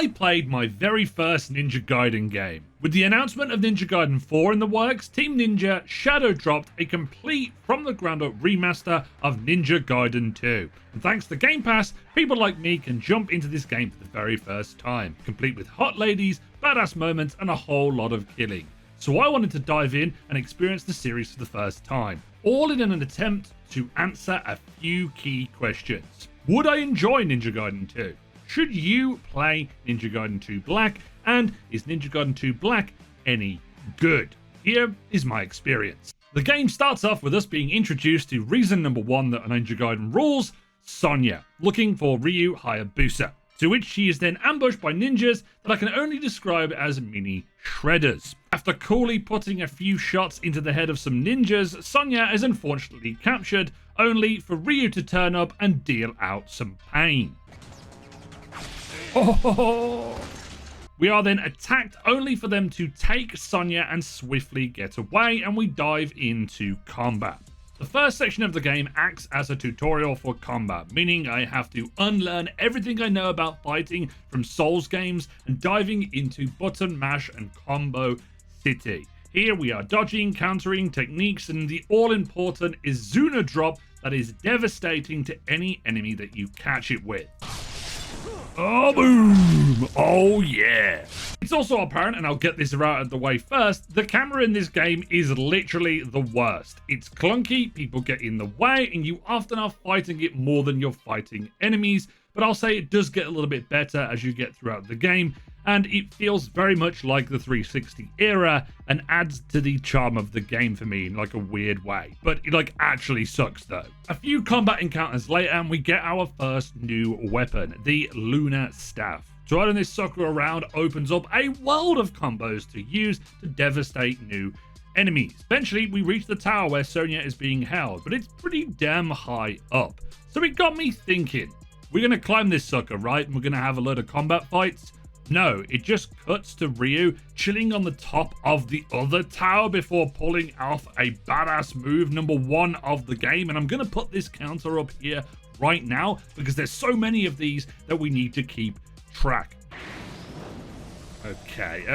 I played my very first Ninja Gaiden game. With the announcement of Ninja Gaiden 4 in the works, Team Ninja shadow dropped a complete from the ground up remaster of Ninja Gaiden 2. And thanks to Game Pass, people like me can jump into this game for the very first time, complete with hot ladies, badass moments, and a whole lot of killing. So I wanted to dive in and experience the series for the first time, all in an attempt to answer a few key questions. Would I enjoy Ninja Gaiden 2? Should you play Ninja Gaiden 2 Black? And is Ninja Gaiden 2 Black any good? Here is my experience. The game starts off with us being introduced to reason number one that Ninja Gaiden rules, Sonya, looking for Ryu Hayabusa, to which she is then ambushed by ninjas that I can only describe as mini shredders. After coolly putting a few shots into the head of some ninjas, Sonya is unfortunately captured, only for Ryu to turn up and deal out some pain. Oh. We are then attacked only for them to take Sonya and swiftly get away, and we dive into combat. The first section of the game acts as a tutorial for combat, meaning I have to unlearn everything I know about fighting from Souls games and diving into button mash and combo city. Here we are dodging, countering techniques, and the all-important Izuna drop that is devastating to any enemy that you catch it with. Oh, boom! Oh, yeah! It's also apparent, and I'll get this right out of the way first, the camera in this game is literally the worst. It's clunky, people get in the way, and you often are fighting it more than you're fighting enemies, but I'll say it does get a little bit better as you get throughout the game, and it feels very much like the 360 era and adds to the charm of the game for me in like a weird way. But it actually sucks though. A few combat encounters later and we get our first new weapon, the Lunar Staff. Turning this sucker around opens up a world of combos to use to devastate new enemies. Eventually we reach the tower where Sonya is being held, but it's pretty damn high up. So it got me thinking, we're gonna climb this sucker, right? And we're gonna have a load of combat fights? No, it just cuts to Ryu chilling on the top of the other tower before pulling off a badass move, number one of the game. And I'm going to put this counter up here right now because there's so many of these that we need to keep track. Okay.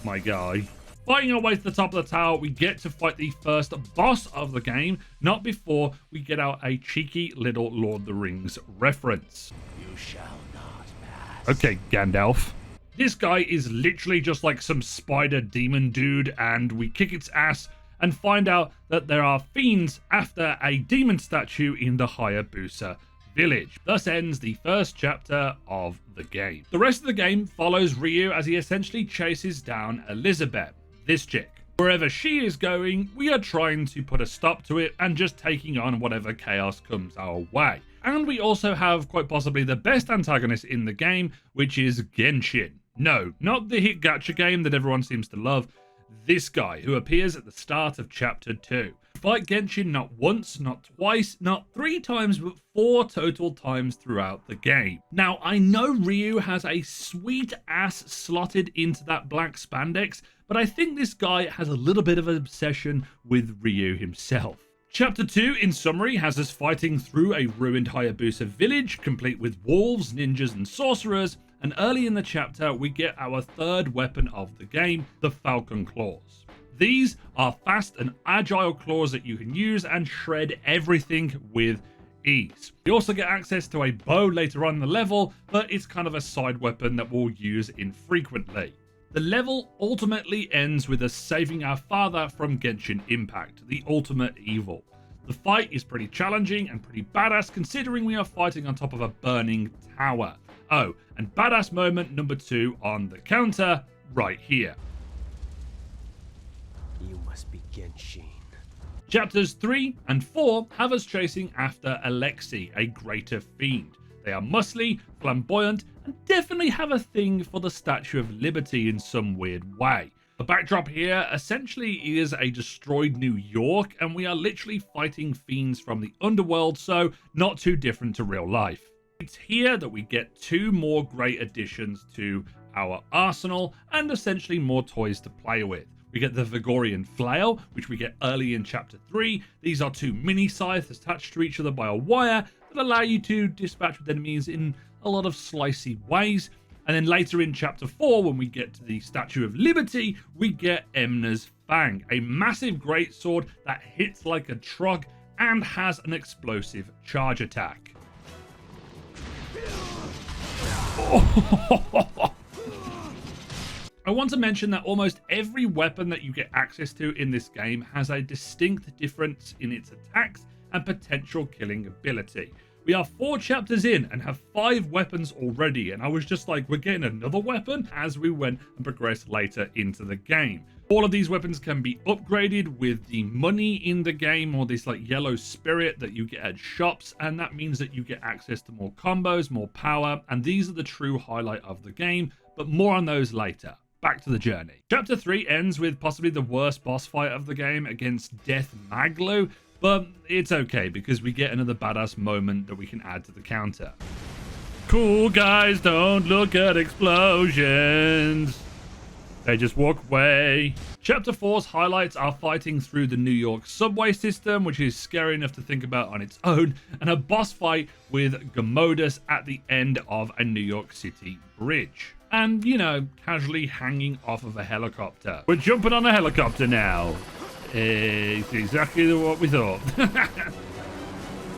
My guy. Fighting our way to the top of the tower, we get to fight the first boss of the game, not before we get out a cheeky little Lord of the Rings reference. You shall not pass. Okay, Gandalf. This guy is literally just like some spider demon dude, and we kick its ass and find out that there are fiends after a demon statue in the Hayabusa village. Thus ends the first chapter of the game. The rest of the game follows Ryu as he essentially chases down Elizabeth, this chick. Wherever she is going, we are trying to put a stop to it and just taking on whatever chaos comes our way. And we also have quite possibly the best antagonist in the game, which is Genshin. No, not the hit gacha game that everyone seems to love. This guy, who appears at the start of chapter 2. Fight Genshin not once, not twice, not 3 times, but 4 total times throughout the game. Now, I know Ryu has a sweet ass slotted into that black spandex, but I think this guy has a little bit of an obsession with Ryu himself. Chapter 2, in summary, has us fighting through a ruined Hayabusa village, complete with wolves, ninjas, and sorcerers, and early in the chapter, we get our third weapon of the game, the Falcon Claws. These are fast and agile claws that you can use and shred everything with ease. We also get access to a bow later on in the level, but it's kind of a side weapon that we'll use infrequently. The level ultimately ends with us saving our father from Genshin Impact, the ultimate evil. The fight is pretty challenging and pretty badass considering we are fighting on top of a burning tower. Oh, and badass moment number 2 on the counter right here. You must be Genshin. Chapters 3 and 4 have us chasing after Alexei, a greater fiend. They are muscly, flamboyant, and definitely have a thing for the Statue of Liberty in some weird way. The backdrop here essentially is a destroyed New York, and we are literally fighting fiends from the underworld, so not too different to real life. It's here that we get 2 more great additions to our arsenal and essentially more toys to play with. We get the Vigorian Flail, which we get early in Chapter 3. These are 2 mini scythes attached to each other by a wire that allow you to dispatch with enemies in a lot of slicey ways. And then later in chapter 4, when we get to the Statue of Liberty, we get Emna's Fang, a massive greatsword that hits like a truck and has an explosive charge attack. I want to mention that almost every weapon that you get access to in this game has a distinct difference in its attacks and potential killing ability. We are 4 chapters in and have 5 weapons already, and I was just like, we're getting another weapon as we went and progressed later into the game. All of these weapons can be upgraded with the money in the game, or this like yellow spirit that you get at shops, and that means that you get access to more combos, more power, and these are the true highlight of the game, but more on those later. Back to the journey. Chapter 3 ends with possibly the worst boss fight of the game against Death Maglu, but it's okay because we get another badass moment that we can add to the counter. Cool guys don't look at explosions. They just walk away. Chapter 4's highlights are fighting through the New York subway system, which is scary enough to think about on its own, and a boss fight with Gamodus at the end of a New York City bridge. And, you know, casually hanging off of a helicopter. We're jumping on a helicopter now. It's exactly what we thought.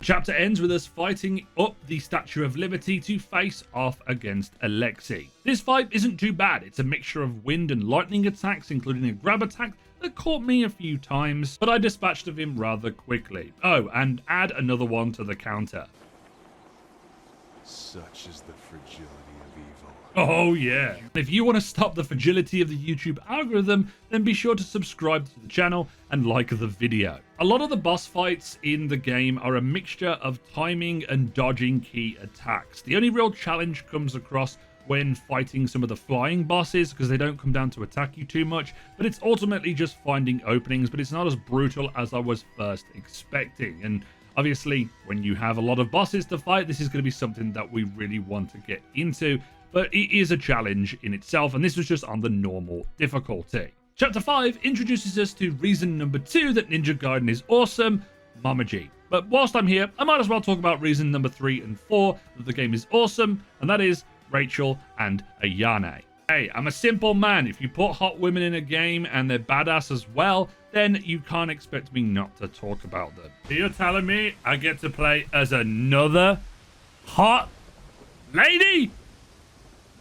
Chapter ends with us fighting up the Statue of Liberty to face off against Alexei. This fight isn't too bad. It's a mixture of wind and lightning attacks, including a grab attack that caught me a few times, but I dispatched of him rather quickly. Oh, and add another one to the counter. Such is the fragility of evil. Oh yeah. If you want to stop the fragility of the YouTube algorithm, then be sure to subscribe to the channel and like the video. A lot of the boss fights in the game are a mixture of timing and dodging key attacks. The only real challenge comes across when fighting some of the flying bosses, because they don't come down to attack you too much, but it's ultimately just finding openings, but it's not as brutal as I was first expecting. And obviously, when you have a lot of bosses to fight, this is going to be something that we really want to get into, but it is a challenge in itself, and this was just on the normal difficulty. Chapter 5 introduces us to reason number 2 that Ninja Gaiden is awesome, Momoji. But whilst I'm here, I might as well talk about reason number 3 and 4 that the game is awesome, and that is Rachel and Ayane. Hey, I'm a simple man. If you put hot women in a game and they're badass as well, then you can't expect me not to talk about them. You're telling me I get to play as another hot lady?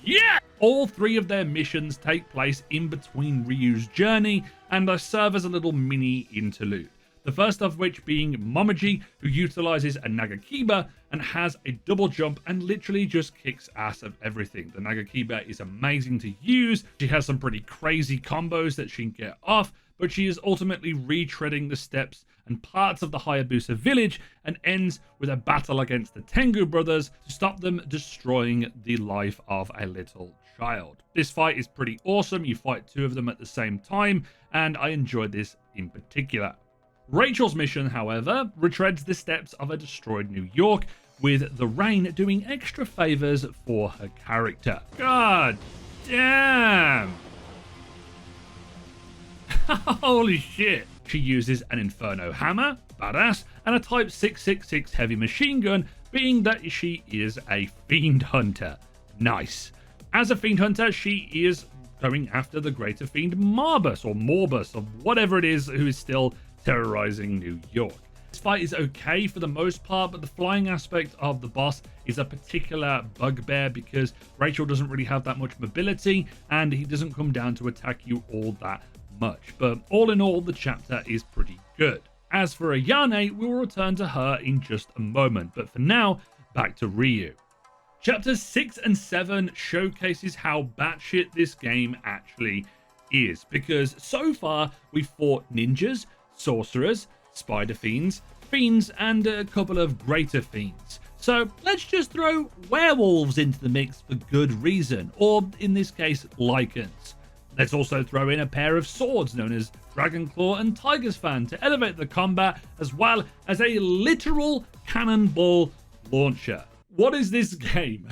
Yeah! All 3 of their missions take place in between Ryu's journey, and I serve as a little mini interlude. The first of which being Momoji, who utilizes a Nagakiba and has a double jump and literally just kicks ass of everything. The Nagakiba is amazing to use. She has some pretty crazy combos that she can get off, but she is ultimately retreading the steps and parts of the Hayabusa village and ends with a battle against the Tengu brothers to stop them destroying the life of a little child. This fight is pretty awesome. You fight 2 of them at the same time, and I enjoyed this in particular. Rachel's mission, however, retreads the steps of a destroyed New York, with the rain doing extra favors for her character. God damn! Holy shit! She uses an Inferno hammer, badass, and a Type 666 heavy machine gun, being that she is a fiend hunter. Nice. As a fiend hunter, she is going after the greater fiend Marbus, or Morbus, or whatever it is, who is still terrorizing New York. This fight is okay for the most part, but the flying aspect of the boss is a particular bugbear because Rachel doesn't really have that much mobility and he doesn't come down to attack you all that much. But all in all, the chapter is pretty good. As for Ayane, we will return to her in just a moment, but for now, back to Ryu. Chapters 6 and 7 showcases how batshit this game actually is, because so far we've fought ninjas, sorcerers, spider fiends, and a couple of greater fiends. So let's just throw werewolves into the mix for good reason, or in this case, lycans. Let's also throw in a pair of swords known as Dragonclaw and Tiger's Fan to elevate the combat, as well as a literal cannonball launcher. What is this game?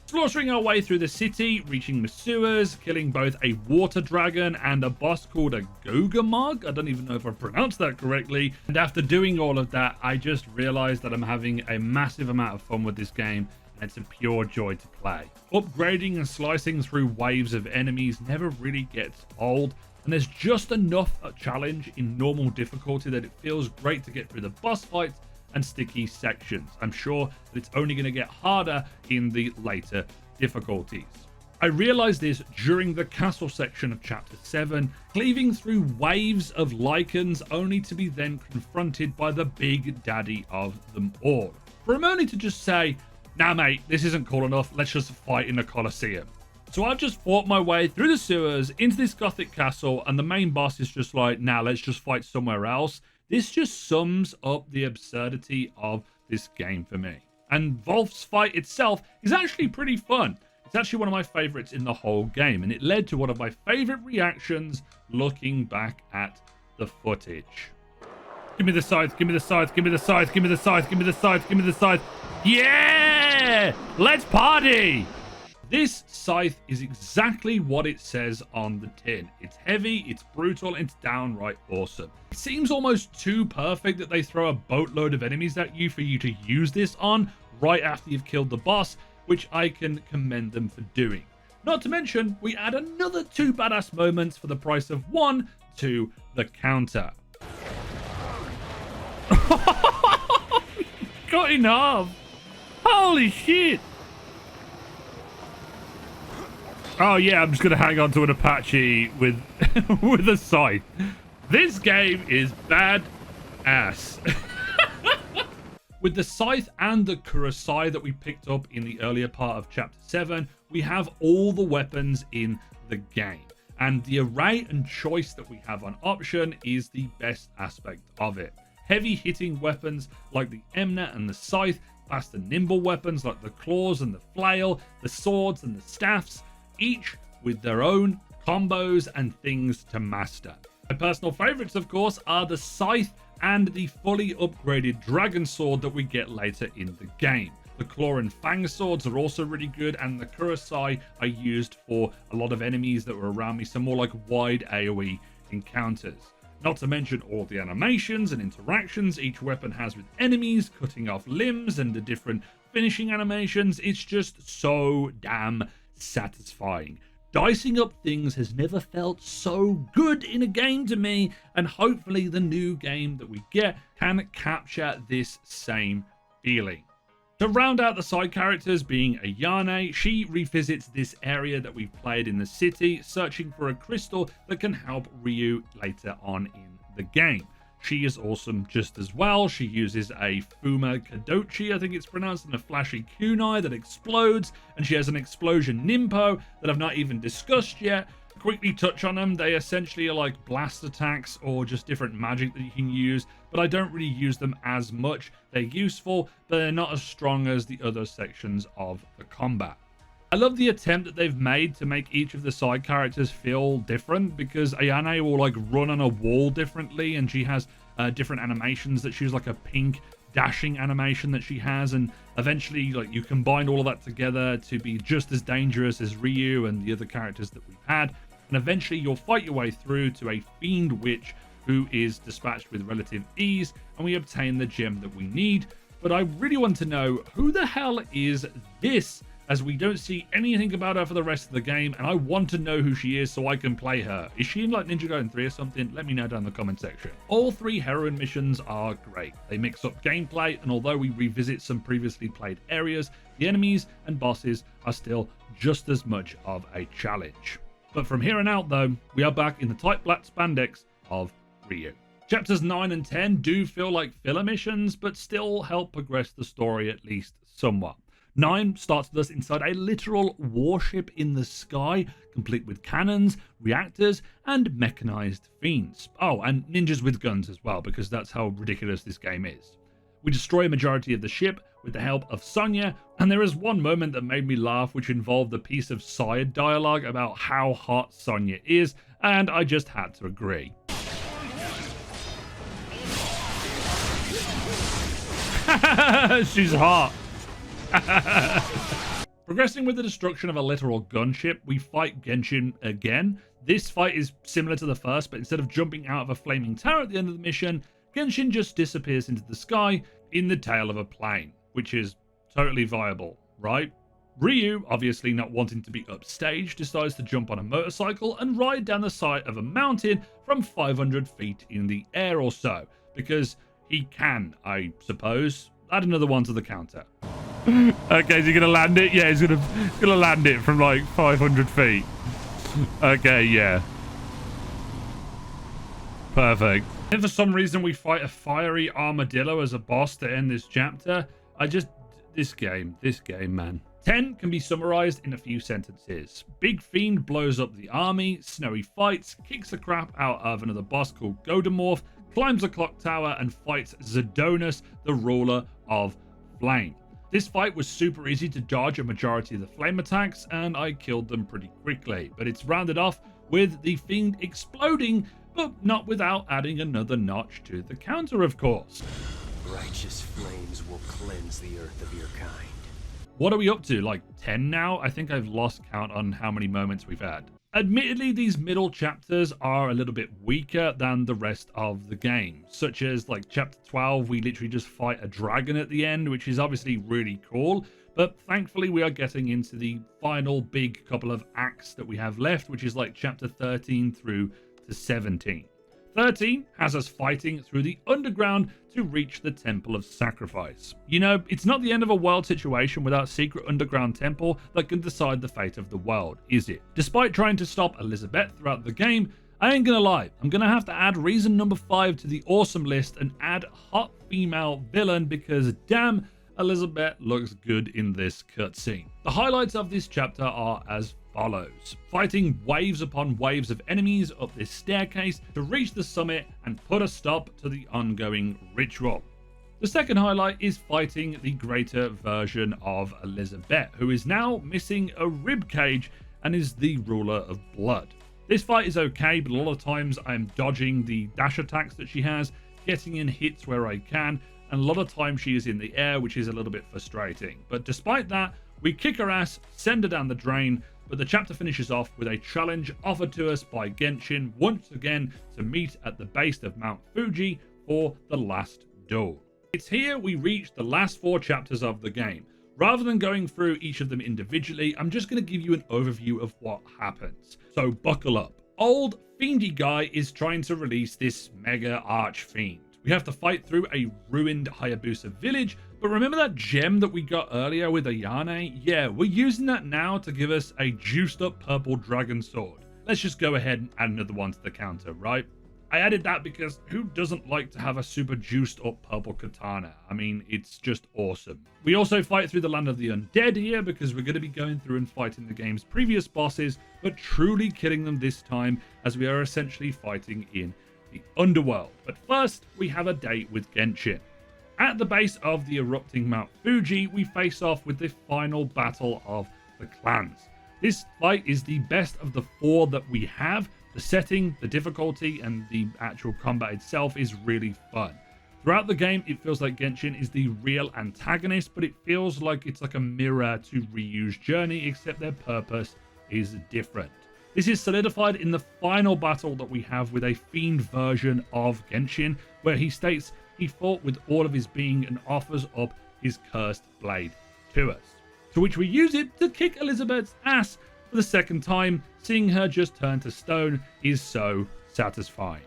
Slaughtering our way through the city, reaching the sewers, killing both a water dragon and a boss called a Gogamog. I don't even know if I pronounced that correctly. And after doing all of that, I just realized that I'm having a massive amount of fun with this game. And it's a pure joy to play. Upgrading and slicing through waves of enemies never really gets old. And there's just enough challenge in normal difficulty that it feels great to get through the boss fights and sticky sections. I'm sure that it's only going to get harder in the later difficulties. I realized this during the castle section of chapter 7, cleaving through waves of lichens only to be then confronted by the big daddy of them all. For him only to just say, "Nah mate, this isn't cool enough, let's just fight in the Colosseum." So I've just fought my way through the sewers into this gothic castle, and the main boss is just like, "Nah, let's just fight somewhere else." This just sums up the absurdity of this game for me. And Wolf's fight itself is actually pretty fun. It's actually one of my favorites in the whole game, and it led to one of my favorite reactions looking back at the footage. Give me the scythe, give me the scythe, give me the scythe, give me the scythe, give me the scythe, give me the scythe. Yeah! Let's party! This scythe is exactly what it says on the tin. It's heavy, it's brutal, and it's downright awesome. It seems almost too perfect that they throw a boatload of enemies at you for you to use this on right after you've killed the boss, which I can commend them for doing. Not to mention, we add another 2 badass moments for the price of 1 to the counter. Got in half. Holy shit. Oh yeah, I'm just gonna hang on to an Apache with with a scythe. This game is bad ass. With the scythe and the kurosai that we picked up in the earlier part of chapter 7, we have all the weapons in the game. And the array and choice that we have on option is the best aspect of it. Heavy hitting weapons like the Emna and the scythe, fast and nimble weapons like the claws and the flail, the swords and the staffs, each with their own combos and things to master. My personal favorites, of course, are the scythe and the fully upgraded dragon sword that we get later in the game. The claw and fang swords are also really good, and the kurosai I used for a lot of enemies that were around me, some more like wide AoE encounters. Not to mention all the animations and interactions each weapon has with enemies, cutting off limbs and the different finishing animations. It's just so damn satisfying. Dicing up things has never felt so good in a game to me, and hopefully the new game that we get can capture this same feeling. To round out the side characters, being Ayane, she revisits this area that we've played in the city, searching for a crystal that can help Ryu later on in the game. She is awesome just as well. She uses a Fuma Kadochi, I think it's pronounced, and a flashy kunai that explodes, and she has an explosion Nimpo that I've not even discussed yet. Quickly touch on them. They essentially are like blast attacks or just different magic that you can use, but I don't really use them as much. They're useful, but they're not as strong as the other sections of the combat. I love the attempt that they've made to make each of the side characters feel different, because Ayane will like run on a wall differently, and she has different animations that she's like a pink dashing animation that she has, and eventually like you combine all of that together to be just as dangerous as Ryu and the other characters that we've had, and eventually you'll fight your way through to a fiend witch who is dispatched with relative ease, and we obtain the gem that we need. But I really want to know, who the hell is this, as we don't see anything about her for the rest of the game, and I want to know who she is so I can play her. Is she in like Ninja Gaiden 3 or something? Let me know down in the comment section. All 3 heroine missions are great. They mix up gameplay, and although we revisit some previously played areas, the enemies and bosses are still just as much of a challenge. But from here on out though, we are back in the tight black spandex of Ryu. Chapters 9 and 10 do feel like filler missions, but still help progress the story at least somewhat. 9 starts with us inside a literal warship in the sky, complete with cannons, reactors, and mechanized fiends. Oh, and ninjas with guns as well, because that's how ridiculous this game is. We destroy a majority of the ship with the help of Sonya, and there is one moment that made me laugh, which involved a piece of side dialogue about how hot Sonya is, and I just had to agree. She's hot. Progressing with the destruction of a literal gunship, we fight Genshin again. This fight is similar to the first, but instead of jumping out of a flaming tower at the end of the mission, Genshin just disappears into the sky in the tail of a plane, which is totally viable, right? Ryu, obviously not wanting to be upstage, decides to jump on a motorcycle and ride down the side of a mountain from 500 feet in the air or so, because he can, I suppose. Add another one to the counter. Okay, is he gonna land it? Yeah, he's gonna land it from like 500 feet. Okay, yeah. Perfect. If for some reason we fight a fiery armadillo as a boss to end this chapter, this game, man. 10 can be summarized in a few sentences. Big Fiend blows up the army, Snowy fights, kicks the crap out of another boss called Godamorph, climbs a clock tower and fights Zidonus, the ruler of flame. This fight was super easy to dodge a majority of the flame attacks, and I killed them pretty quickly, but it's rounded off with the Fiend exploding, but not without adding another notch to the counter, of course. Righteous flames will cleanse the earth of your kind. What are we up to, like 10 now? I think I've lost count on how many moments we've had. Admittedly, these middle chapters are a little bit weaker than the rest of the game, such as like chapter 12, we literally just fight a dragon at the end, which is obviously really cool, but thankfully we are getting into the final big couple of acts that we have left, which is like chapter 13 through to 17. 13 has us fighting through the underground to reach the Temple of Sacrifice. You know, it's not the end of a world situation without secret underground temple that can decide the fate of the world, is it? Despite trying to stop Elizabeth throughout the game, I ain't gonna lie, I'm gonna have to add reason number 5 to the awesome list and add hot female villain because damn, Elizabeth looks good in this cutscene. The highlights of this chapter are as follows. Fighting waves upon waves of enemies up this staircase to reach the summit and put a stop to the ongoing ritual. The second highlight is fighting the greater version of Elizabeth, who is now missing a rib cage and is the ruler of blood. This fight is okay, but a lot of times I'm dodging the dash attacks that she has, getting in hits where I can, and a lot of times she is in the air, which is a little bit frustrating. But despite that, we kick her ass, send her down the drain, but the chapter finishes off with a challenge offered to us by Genshin once again to meet at the base of Mount Fuji for the last duel. It's here we reach the last 4 chapters of the game. Rather than going through each of them individually, I'm just going to give you an overview of what happens. So buckle up. Old Fiendy guy is trying to release this mega Archfiend. We have to fight through a ruined Hayabusa village, but remember that gem that we got earlier with Ayane? Yeah, we're using that now to give us a juiced up purple dragon sword. Let's just go ahead and add another one to the counter, right? I added that because who doesn't like to have a super juiced up purple katana? I mean, it's just awesome. We also fight through the land of the undead here because we're going to be going through and fighting the game's previous bosses, but truly killing them this time as we are essentially fighting in the underworld. But first, we have a date with Genshin. At the base of the erupting Mount Fuji, we face off with the final battle of the clans. This fight is the best of the 4 that we have. The setting, the difficulty, and the actual combat itself is really fun. Throughout the game, it feels like Genshin is the real antagonist, but it feels like it's like a mirror to Ryu's journey, except their purpose is different. This is solidified in the final battle that we have with a fiend version of Genshin, where he states he fought with all of his being and offers up his cursed blade to us. To which we use it to kick Elizabeth's ass for the second time. Seeing her just turn to stone is so satisfying.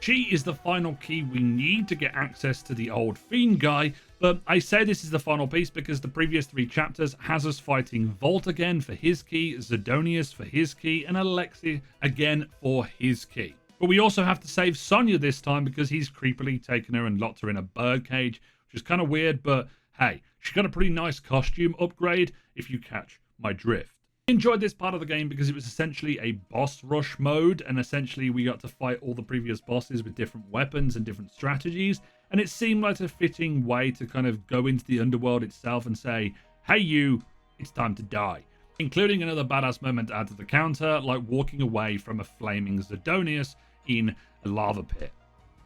She is the final key we need to get access to the old fiend guy, but I say this is the final piece because the previous 3 chapters has us fighting Volt again for his key, Zidonius for his key, and Alexei again for his key. But we also have to save Sonya this time because he's creepily taken her and locked her in a birdcage, which is kind of weird, but hey, she got a pretty nice costume upgrade if you catch my drift. I enjoyed this part of the game because it was essentially a boss rush mode, and essentially we got to fight all the previous bosses with different weapons and different strategies, and it seemed like a fitting way to kind of go into the underworld itself and say, hey you, it's time to die. Including another badass moment to add to the counter, like walking away from a flaming Zidonius in a lava pit.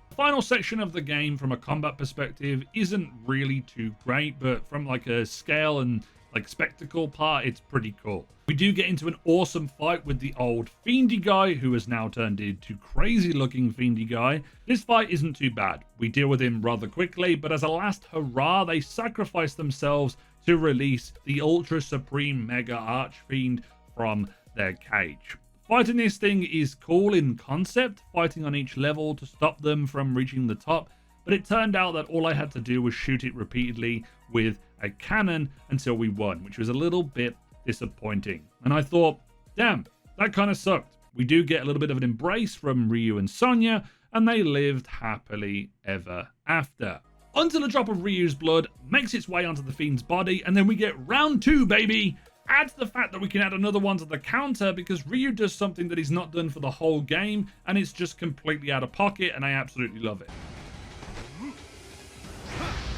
The final section of the game from a combat perspective isn't really too great, but from like a scale and like spectacle part, it's pretty cool. We do get into an awesome fight with the old fiendy guy who has now turned into crazy looking fiendy guy. This fight isn't too bad. We deal with him rather quickly, but as a last hurrah, they sacrifice themselves to release the ultra supreme mega archfiend from their cage. Fighting this thing is cool in concept, fighting on each level to stop them from reaching the top, but it turned out that all I had to do was shoot it repeatedly with a cannon until we won, which was a little bit disappointing. And I thought, damn, that kind of sucked. We do get a little bit of an embrace from Ryu and Sonya, and they lived happily ever after. Until a drop of Ryu's blood makes its way onto the fiend's body, and then we get round 2, baby! Add to the fact that we can add another one to the counter because Ryu does something that he's not done for the whole game, and it's just completely out of pocket, and I absolutely love it.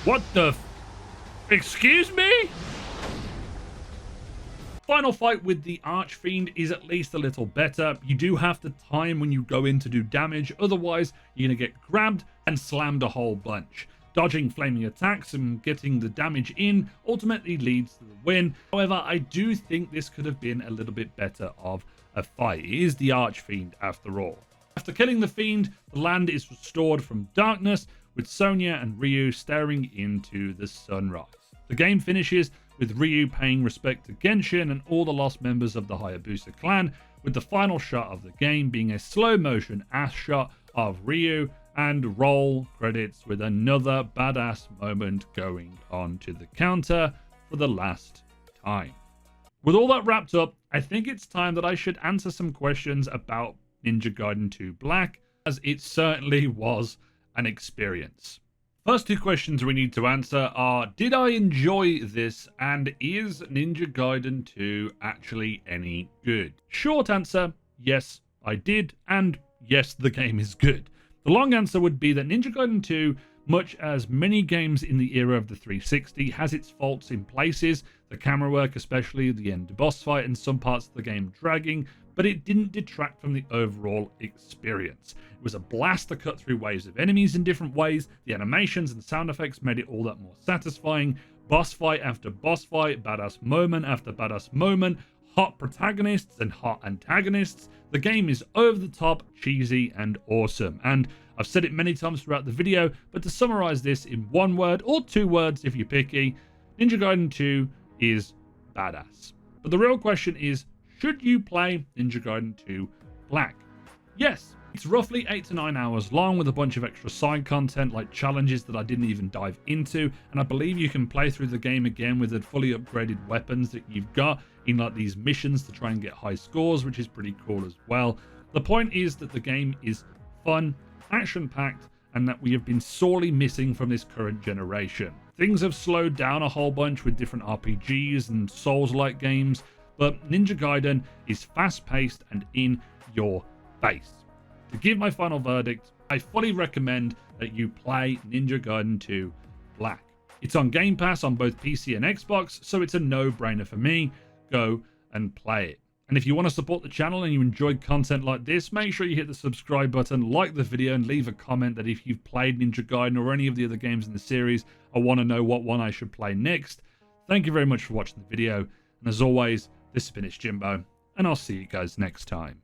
What the excuse me? Final fight with the Archfiend is at least a little better. You do have to time when you go in to do damage, otherwise you're going to get grabbed and slammed a whole bunch. Dodging flaming attacks and getting the damage in ultimately leads to the win. However, I do think this could have been a little bit better of a fight. It is the Archfiend after all. After killing the Fiend, the land is restored from darkness, with Sonya and Ryu staring into the sunrise. The game finishes with Ryu paying respect to Genshin and all the lost members of the Hayabusa clan, with the final shot of the game being a slow motion ass shot of Ryu, and roll credits with another badass moment going on to the counter for the last time. With all that wrapped up, I think it's time that I should answer some questions about Ninja Gaiden 2 Black, as it certainly was an experience. First 2 questions we need to answer are, did I enjoy this, and is Ninja Gaiden 2 actually any good? Short answer, yes, I did, and yes, the game is good. The long answer would be that Ninja Gaiden 2, much as many games in the era of the 360, has its faults in places, the camera work, especially the end boss fight, and some parts of the game dragging, but it didn't detract from the overall experience. It was a blast to cut through waves of enemies in different ways, the animations and sound effects made it all that more satisfying, boss fight after boss fight, badass moment after badass moment, hot protagonists and hot antagonists. The game is over the top, cheesy, and awesome. And I've said it many times throughout the video, but to summarize this in 1 word, or 2 words if you're picky, Ninja Gaiden 2 is badass. But the real question is, should you play Ninja Gaiden 2 Black? Yes. It's roughly 8 to 9 hours long with a bunch of extra side content like challenges that I didn't even dive into, and I believe you can play through the game again with the fully upgraded weapons that you've got in like these missions to try and get high scores, which is pretty cool as well. The point is that the game is fun, action-packed, and that we have been sorely missing from this current generation. Things have slowed down a whole bunch with different RPGs and Souls-like games, but Ninja Gaiden is fast-paced and in your face. To give my final verdict, I fully recommend that you play Ninja Gaiden 2 Black. It's on Game Pass on both PC and Xbox, so it's a no-brainer for me. Go and play it. And if you want to support the channel and you enjoy content like this, make sure you hit the subscribe button, like the video, and leave a comment that if you've played Ninja Gaiden or any of the other games in the series, I want to know what one I should play next. Thank you very much for watching the video, and as always, this has been Jimbo, and I'll see you guys next time.